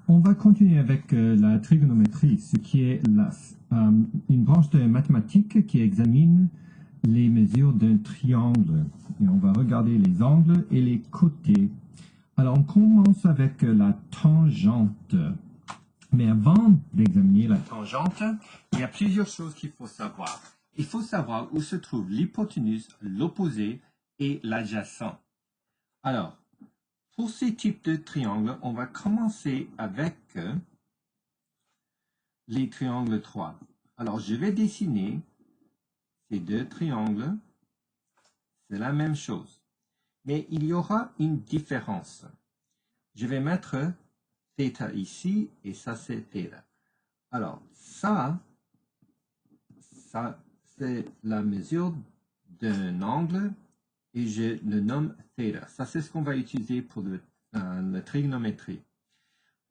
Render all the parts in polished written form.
On va continuer avec la trigonométrie, ce qui est une branche de mathématiques qui examine les mesures d'un triangle. Et on va regarder les angles et les côtés. Alors, on commence avec la tangente. Mais avant d'examiner la tangente, il y a plusieurs choses qu'il faut savoir. Il faut savoir où se trouve l'hypoténuse, l'opposé et l'adjacent. Alors, pour ces types de triangles, on va commencer avec les triangles 3. Alors, je vais dessiner ces deux triangles. C'est la même chose. Mais il y aura une différence. Je vais mettre θ ici et ça, c'est θ. Alors, ça c'est la mesure d'un angle et je le nomme θ. Ça, c'est ce qu'on va utiliser pour la trigonométrie.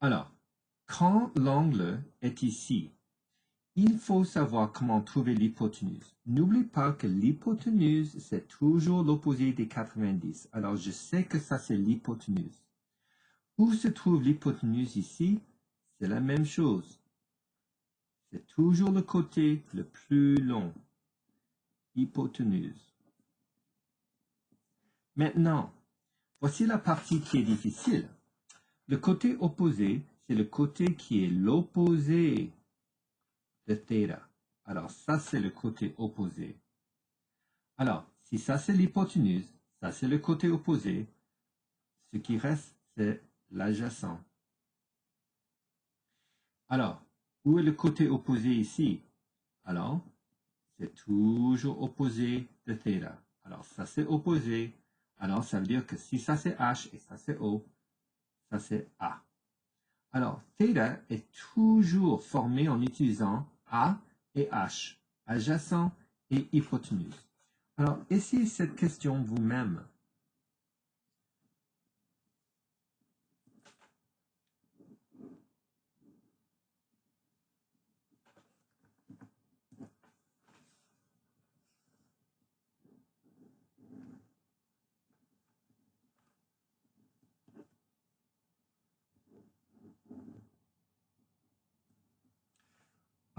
Alors, quand l'angle est ici, il faut savoir comment trouver l'hypoténuse. N'oublie pas que l'hypoténuse, c'est toujours l'opposé des 90. Alors, je sais que ça, c'est l'hypoténuse. Où se trouve l'hypoténuse ici? C'est la même chose. C'est toujours le côté le plus long. Hypoténuse. Maintenant, voici la partie qui est difficile. Le côté opposé, c'est le côté qui est l'opposé de θ. Alors, ça, c'est le côté opposé. Alors, si ça, c'est l'hypoténuse, ça, c'est le côté opposé, ce qui reste, c'est l'adjacent. Alors, où est le côté opposé ici? Alors, c'est toujours opposé de θ. Alors, ça, c'est opposé. Alors, ça veut dire que si ça, c'est H et ça, c'est O, ça, c'est A. Alors, θ est toujours formé en utilisant A et H, adjacent et hypoténuse. Alors, essayez cette question vous-même.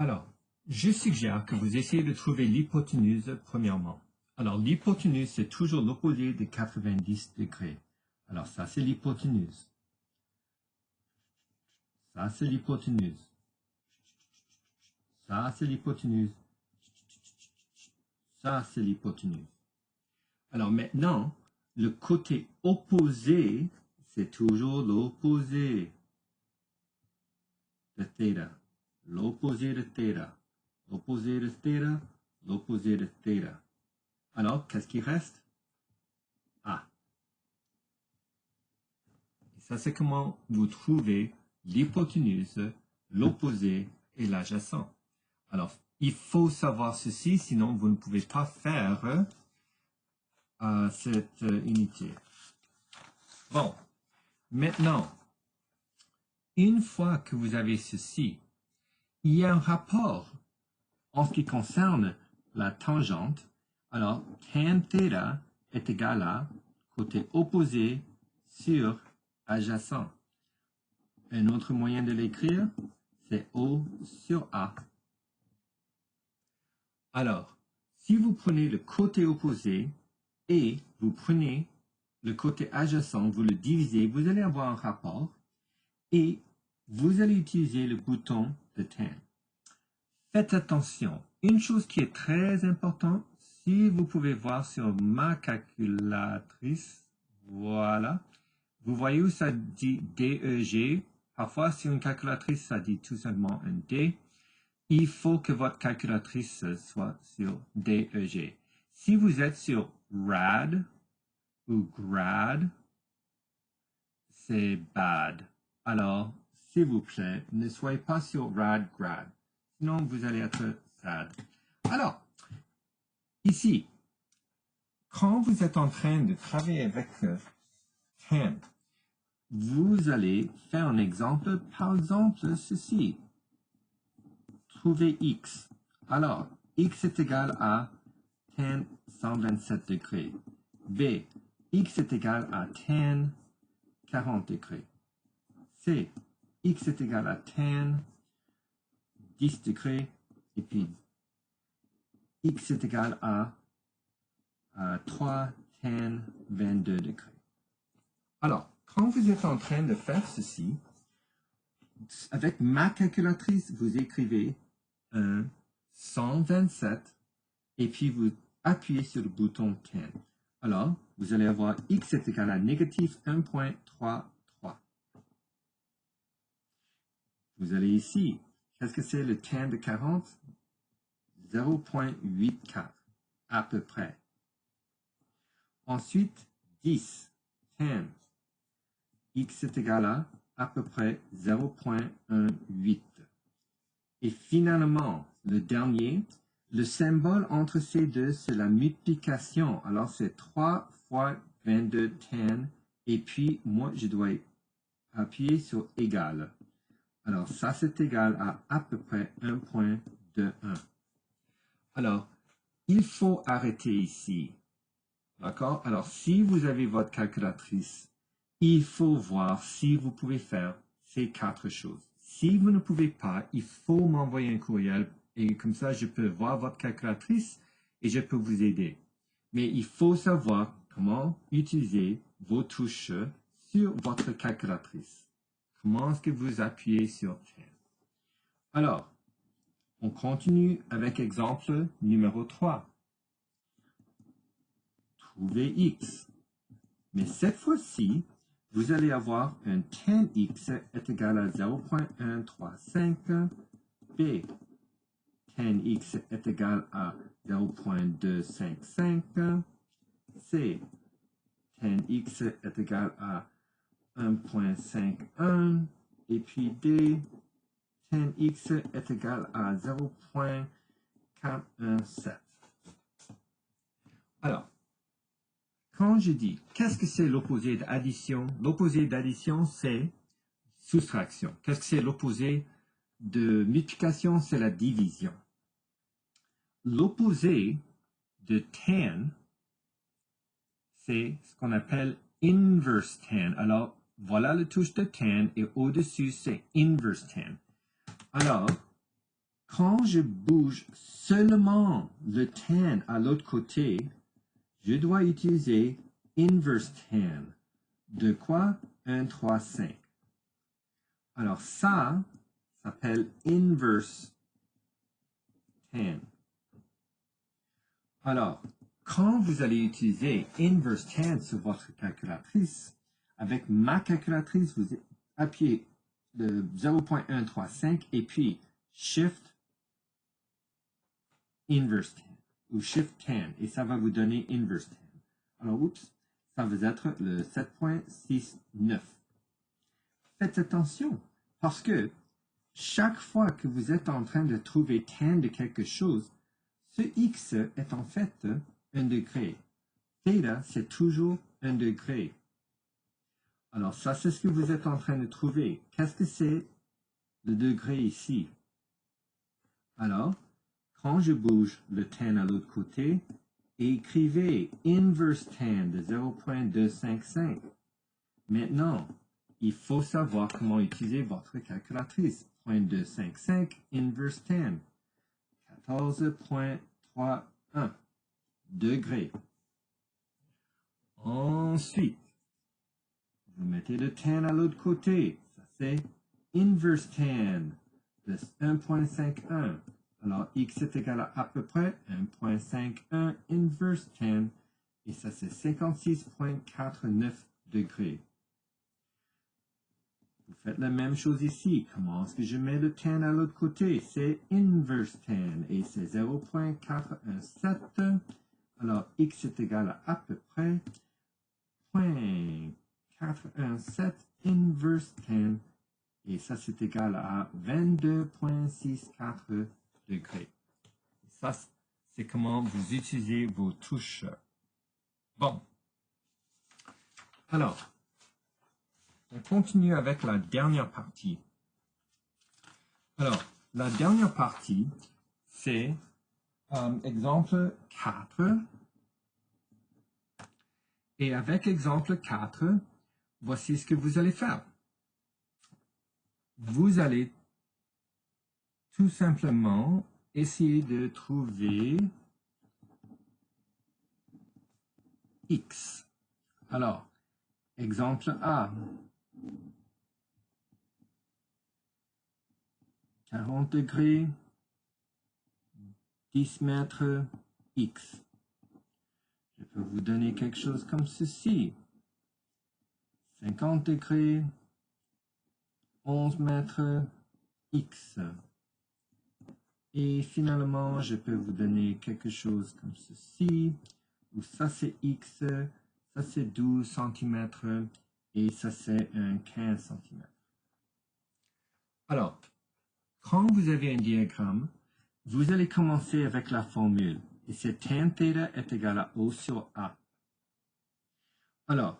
Alors, je suggère que vous essayez de trouver l'hypoténuse premièrement. Alors, l'hypoténuse, c'est toujours l'opposé de 90 degrés. Alors, ça, c'est l'hypoténuse. Ça, c'est l'hypoténuse. Ça, c'est l'hypoténuse. Ça, c'est l'hypoténuse. Alors, maintenant, le côté opposé, c'est toujours l'opposé de θ. L'opposé de θ. L'opposé de θ. L'opposé de θ. Alors, qu'est-ce qui reste? A. Et ça, c'est comment vous trouvez l'hypoténuse, l'opposé et l'adjacent. Alors, il faut savoir ceci, sinon vous ne pouvez pas faire cette unité. Bon, maintenant, une fois que vous avez ceci, il y a un rapport en ce qui concerne la tangente. Alors, tan θ est égal à côté opposé sur adjacent. Un autre moyen de l'écrire, c'est O sur A. Alors, si vous prenez le côté opposé et vous prenez le côté adjacent, vous le divisez, vous allez avoir un rapport et vous allez utiliser le bouton de tan. Faites attention, une chose qui est très importante, si vous pouvez voir sur ma calculatrice, voilà, vous voyez où ça dit DEG. Parfois, sur une calculatrice, ça dit tout simplement un D. Il faut que votre calculatrice soit sur DEG. Si vous êtes sur RAD ou GRAD, c'est bad. Alors, s'il vous plaît, ne soyez pas sur RAD, GRAD. Sinon, vous allez être sad. Alors, ici, quand vous êtes en train de travailler avec tan, vous allez faire un exemple, par exemple ceci. Trouver x. Alors, x est égal à tan 127 degrés. B, x est égal à tan 40 degrés. C, x est égal à tan 10 degrés, et puis x est égal à 3 tan 22 degrés. Alors, quand vous êtes en train de faire ceci, avec ma calculatrice, vous écrivez 127 et puis vous appuyez sur le bouton tan. Alors, vous allez avoir x est égal à négatif 1.33. Vous allez ici, qu'est-ce que c'est le tan de 40? 0.84, à peu près. Ensuite, 10, tan, x est égal à peu près 0.18. Et finalement, le dernier, le symbole entre ces deux, c'est la multiplication. Alors, c'est 3 fois 22 tan, et puis moi, je dois appuyer sur égal. Alors, ça, c'est égal à peu près 1.21. Alors, il faut arrêter ici. D'accord? Alors, si vous avez votre calculatrice, il faut voir si vous pouvez faire ces 4 choses. Si vous ne pouvez pas, il faut m'envoyer un courriel et comme ça, je peux voir votre calculatrice et je peux vous aider. Mais il faut savoir comment utiliser vos touches sur votre calculatrice. Comment est-ce que vous appuyez sur tan? Alors, on continue avec exemple numéro 3. Trouver x. Mais cette fois-ci, vous allez avoir un tan x est égal à 0.135, b tan x est égal à 0.255, c tan x est égal à 1.51, et puis d tan x est égal à 0.417. Alors, quand je dis, qu'est-ce que c'est l'opposé d'addition? L'opposé d'addition, c'est soustraction. Qu'est-ce que c'est l'opposé de multiplication? C'est la division. L'opposé de tan, c'est ce qu'on appelle inverse tan. Alors, voilà la touche de tan et au-dessus, c'est inverse tan. Alors, quand je bouge seulement le tan à l'autre côté, je dois utiliser inverse tan. De quoi? 1, 3, 5. Alors ça s'appelle inverse tan. Alors, quand vous allez utiliser inverse tan sur votre calculatrice, avec ma calculatrice, vous appuyez le 0.135 et puis Shift inverse tan ou Shift tan et ça va vous donner inverse tan. Alors, oups, ça va être le 7.69. Faites attention parce que chaque fois que vous êtes en train de trouver tan de quelque chose, ce x est en fait 1 degré. Theta, c'est toujours 1 degré. Alors ça, c'est ce que vous êtes en train de trouver. Qu'est-ce que c'est le degré ici? Alors, quand je bouge le tan à l'autre côté, écrivez inverse tan de 0.255. Maintenant, il faut savoir comment utiliser votre calculatrice. 0.255 inverse tan. 14.31 degrés. Ensuite, vous mettez le tan à l'autre côté. Ça, c'est inverse tan de 1.51. Alors, x est égal à peu près 1.51 inverse tan. Et ça, c'est 56.49 degrés. Vous faites la même chose ici. Comment est-ce que je mets le tan à l'autre côté? C'est inverse tan et c'est 0.417. Alors, x est égal à peu près 0.417 inverse tan et ça c'est égal à 22.64 degrés. Ça, c'est comment vous utilisez vos touches. Bon. Alors, on continue avec la dernière partie. Alors, la dernière partie, c'est exemple 4. Et avec exemple 4, voici ce que vous allez faire. vous allez tout simplement essayer de trouver x. Alors, exemple A. 40 degrés, 10 mètres, x. Je peux vous donner quelque chose comme ceci. 50 degrés, 11 mètres, x. Et finalement, je peux vous donner quelque chose comme ceci, où ça c'est x, ça c'est 12 cm, et ça c'est un 15 cm. Alors, quand vous avez un diagramme, vous allez commencer avec la formule, et c'est tan θ est égal à O sur A. Alors,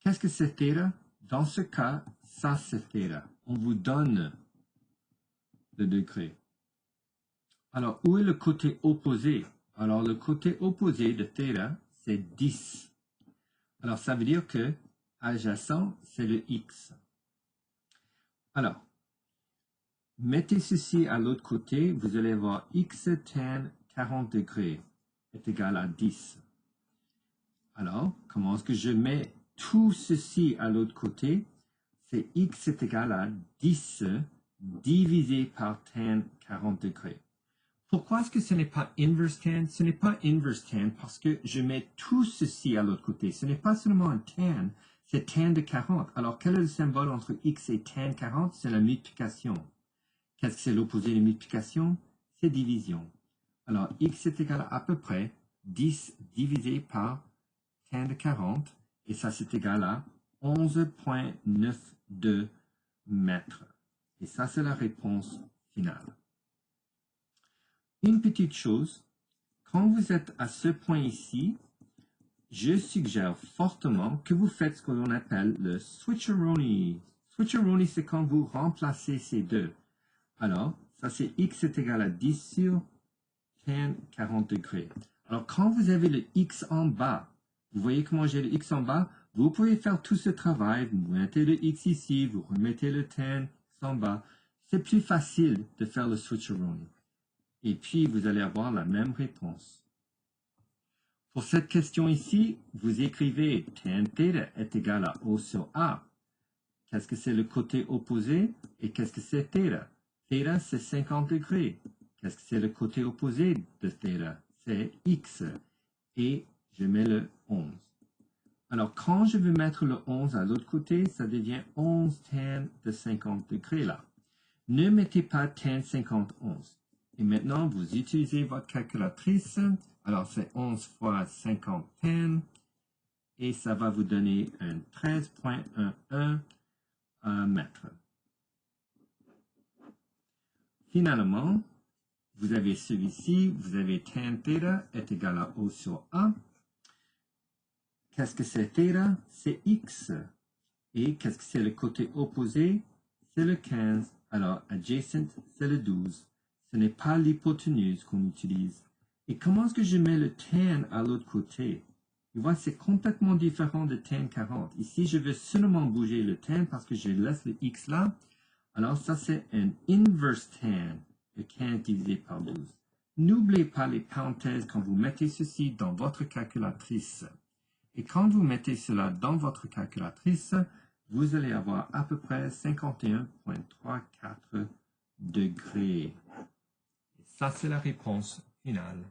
qu'est-ce que c'est θ? Dans ce cas, ça c'est θ. On vous donne le degré. Alors, où est le côté opposé? Alors, le côté opposé de θ, c'est 10. Alors, ça veut dire que adjacent, c'est le x. Alors, mettez ceci à l'autre côté, vous allez voir x tan 40 degrés est égal à 10. Alors, comment est-ce que je mets tout ceci à l'autre côté? C'est x est égal à 10 divisé par tan 40 degrés. Pourquoi est-ce que ce n'est pas inverse tan? Ce n'est pas inverse tan parce que je mets tout ceci à l'autre côté. Ce n'est pas seulement un tan, c'est tan de 40. Alors, quel est le symbole entre x et tan 40? C'est la multiplication. Qu'est-ce que c'est l'opposé de multiplication? C'est division. Alors, x est égal à peu près 10 divisé par tan de 40. Et ça, c'est égal à 11,92 mètres. Et ça, c'est la réponse finale. Une petite chose, quand vous êtes à ce point ici, je suggère fortement que vous faites ce que l'on appelle le switcheroni. Switcheroni, c'est quand vous remplacez ces deux. Alors, ça c'est x est égal à 10 sur tan 40 degrés. Alors, quand vous avez le x en bas, vous voyez comment j'ai le x en bas? Vous pouvez faire tout ce travail, vous mettez le x ici, vous remettez le tan en bas. C'est plus facile de faire le switcheroni. Et puis, vous allez avoir la même réponse. Pour cette question ici, vous écrivez tan θ est égal à O sur A. Qu'est-ce que c'est le côté opposé et qu'est-ce que c'est θ? Θ, c'est 50 degrés. Qu'est-ce que c'est le côté opposé de θ? C'est x. Et je mets le 11. Alors, quand je veux mettre le 11 à l'autre côté, ça devient 11 tan de 50 degrés là. Ne mettez pas tan 50, 11. Et maintenant, vous utilisez votre calculatrice. Alors, c'est 11 fois 50 tan. Et ça va vous donner un 13,11 mètres. Finalement, vous avez celui-ci. Vous avez tan θ est égal à O sur A. Qu'est-ce que c'est θ? C'est x. Et qu'est-ce que c'est le côté opposé? C'est le 15. Alors, adjacent, c'est le 12. Ce n'est pas l'hypoténuse qu'on utilise. Et comment est-ce que je mets le tan à l'autre côté? Tu vois, c'est complètement différent de tan 40. Ici, je veux seulement bouger le tan parce que je laisse le x là. Alors, ça, c'est un inverse tan de 15 divisé par 12. N'oubliez pas les parenthèses quand vous mettez ceci dans votre calculatrice. Et quand vous mettez cela dans votre calculatrice, vous allez avoir à peu près 51,34 degrés. Et ça, c'est la réponse finale.